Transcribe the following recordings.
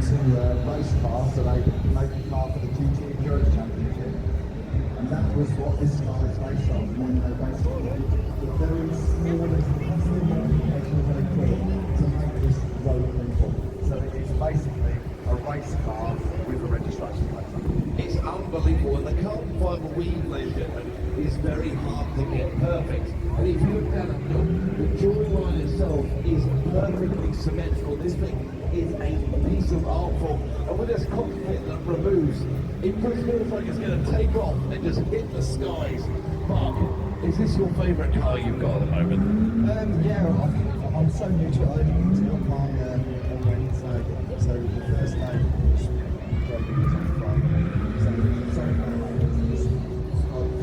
to race cars, so they make a car for the GT Endurance Championship. And that was what this car is based on. And then they basically did the very smallest possible modification they could to make this road legal. So it's basically a race car with a registration plate. It's unbelievable, and the carbon fibre weave measurement is very hard to get perfect. And if you look down at the drawing line itself is perfectly symmetrical. This thing is a piece of art form, and with this cockpit that removes, it feels like it's going to take off and just hit the skies. Mark, is this your favourite car you've got at the moment? Yeah, I'm so new to it. I only picked it up on Wednesday, so the first day was great news on Friday. So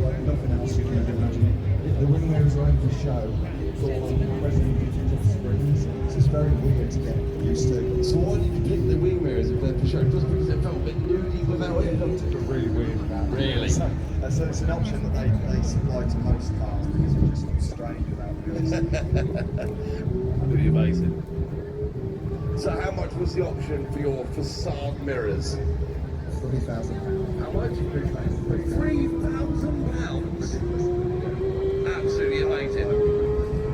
like nothing else you can ever imagine. The wing mirrors are only for show. It's all on Resident digital screens. So it's very weird to get used to. So why did you pick the wing mirrors if they're for show? Just because it felt a bit nudie without it? It looked really weird about it. Really? So it's an option that they supply to most cars because it just looks strange without it. Pretty amazing. So how much was the option for your facade mirrors? £3,000. How much? £3,000? Absolutely amazing.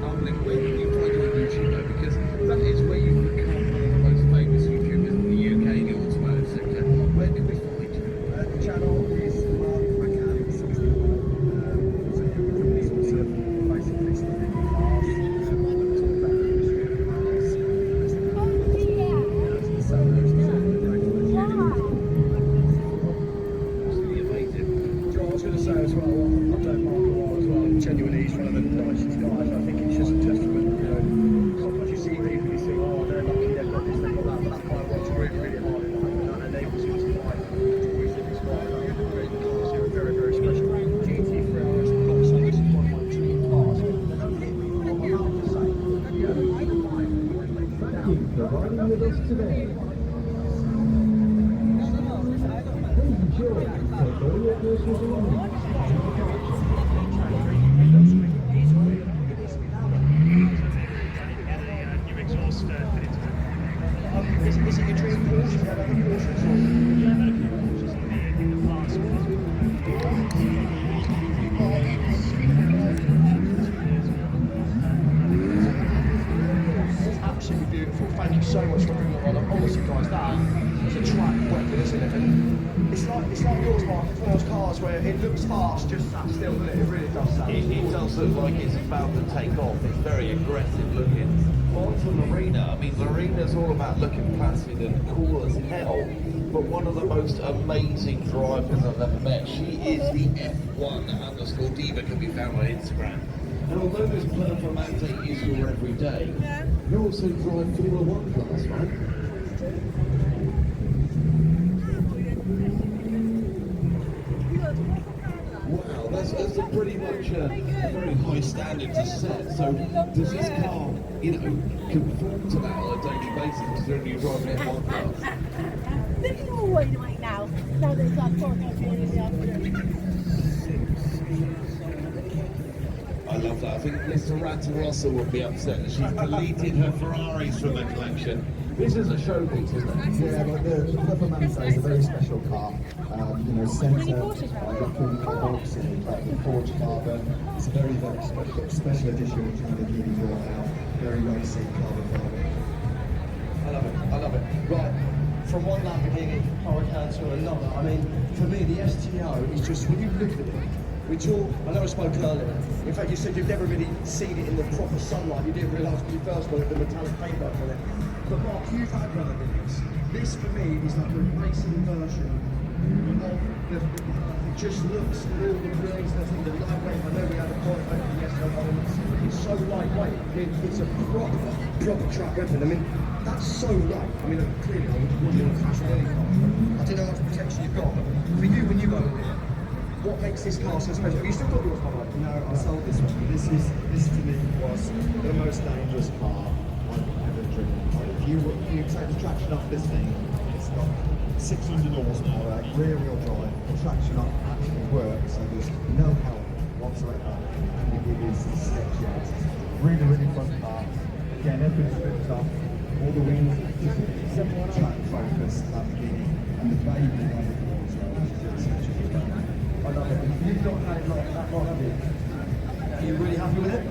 Unbelievable. Where can you find your YouTube though? Because that is where you become one of the most famous YouTubers in the UK in the automotive sector. Where can we find you? The channel is Mark 69. So you can sort of basically study cars, talk about the history of cars, I was going to say as well, I've known Mark a while as well. Genuinely, he's one of the nicest guys. I think it's just a testament, you know. Sometimes you see people, you think, oh, they're lucky, they've got this, they've got that, but that guy works really, really hard in life, and enables you to find joys in his life. Great cars here are very, very special. GT for us, got some, this is one of my dream cars. They're not really what I'm about to say. Thank you for riding with us today. Please enjoy. Take all your personal belongings. Is it your dream Porsche? Do you have any Porsches? It's absolutely beautiful. Thank you so much for bringing it on. Honestly, guys, that is a track weapon, isn't it? And it's like yours, Mark. It's one of those cars where it looks fast, just sat still, doesn't it? It really does sound. It does look like it's about to take off. It's very aggressive looking. On to Marina. I mean, Marina's all about looking placid and cool as hell, but one of the most amazing drivers I've ever met. She is the F1_diva, can be found on Instagram. And although this Performante is your everyday, you also drive Formula One class, right? Wow, that's a pretty much a very high standard to set. So does this car, you know, conform to that on a daily basis considering you're driving F1 class? This is all wide awake now. Now there's like 4 o'clock in the afternoon. I love that. I think Mr. Rattarossa would be upset that she's deleted her Ferraris from the collection. This is a showpiece, isn't it? Yeah, but the Performante is a very special car. You know, centre, looking box and the forged carbon. It's a very, very special edition which I'm going to give you your very racing carbon fibre. I love it, I love it. Right, from one Lamborghini Huracan to another, I mean, for me the STO is just, when you look at it, which all, I know I spoke earlier, in fact you said you've never really seen it in the proper sunlight, you didn't realise when you first got it, the metallic paintwork on it. But Mark, you've had one of these. This for me is like a racing version of it just looks, all the grills, nothing, the lightweight, I know we had a point over yesterday, it's so lightweight, it's a proper track weapon. I mean, that's so light. I mean, clearly I wouldn't crash with any car. I don't know how much protection you've got, but for you, when you go in here, what makes this car so special? Have you still got yours, by the way? No, I sold this one. This to me was the most dangerous car I've ever driven. If you take the traction off this thing, it's got 600 horsepower, rear wheel drive, the traction off actually works, so there's no help whatsoever, and it is sketchy. Really, really fun car. Again, everything's ripped off. all the wheels, just simple track focus Lamborghini, and the baby Lamborghini as well, which is really special. I love it. You've not had it like that long, have you? Are you really happy with it?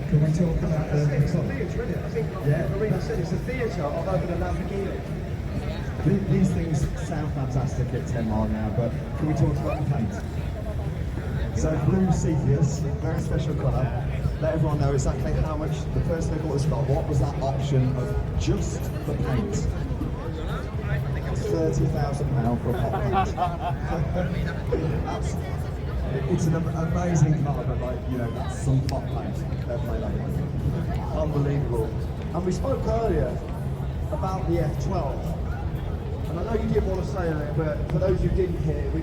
Can we talk about It's the a top? theatre, isn't it? I think, like Yeah. Marina said, it's a theatre of over a Lamborghini. These things sound fantastic at 10 mile an hour, but can we talk about the paint? So blue Cepheus, very special colour. Let everyone know exactly how much the person who bought this car, what was that option of just the paint? £30,000 for a pot paint. It's an amazing car, but like, you know, that's some pot paint. Fair play, that one. Unbelievable. And we spoke earlier about the F12. And I know you didn't want to say that, but for those who didn't hear, we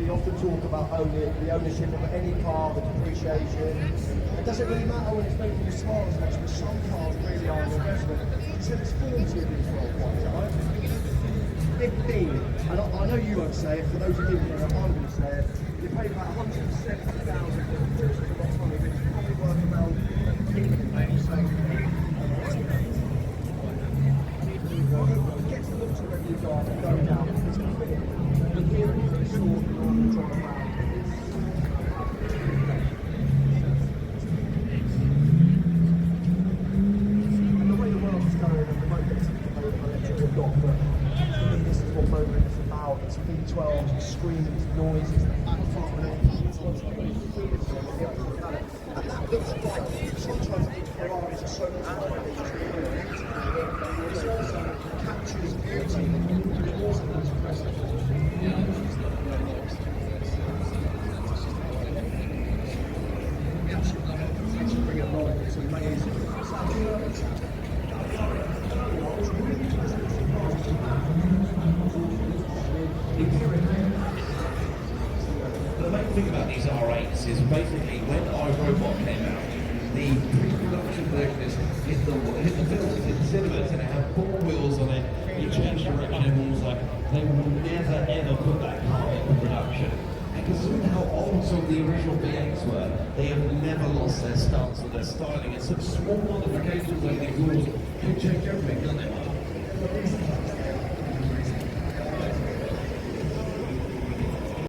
often talk about the ownership of any car, the depreciation. It doesn't really matter when it's making you smile as much, but some cars really are an investment. You said it's 40 of these worldwide, right? 15. And I know you won't say it, for those who didn't hear it, I'm going to say it. You pay about 170,000 for the Porsche, a lot of money, but it's probably worth around 50, maybe so. Get to look to where you got and go down. It's completely. But here it is, it's sort of drive around. And the way the world is going, and we won't get to the electric or not, but to me this is what motoring is about. It's V12s, it's screams, noises, the backfire and everything. It's what's really feeling for the other planet. And that looks like sometimes these Ferraris are so much more than just it's also captures beauty and also looks impressive. We absolutely love it. Thanks for bringing it along. It's amazing. The main thing about these R8s is basically when iRobot came out, the pre-production versions hit the films in cinemas and it had 4 wheels on it, you change direction and was like, they will never ever put that car into production. Because of how old some of the original V8s were, they have never lost their stance or their styling. And some small modifications like the exhaust can change everything, doesn't it?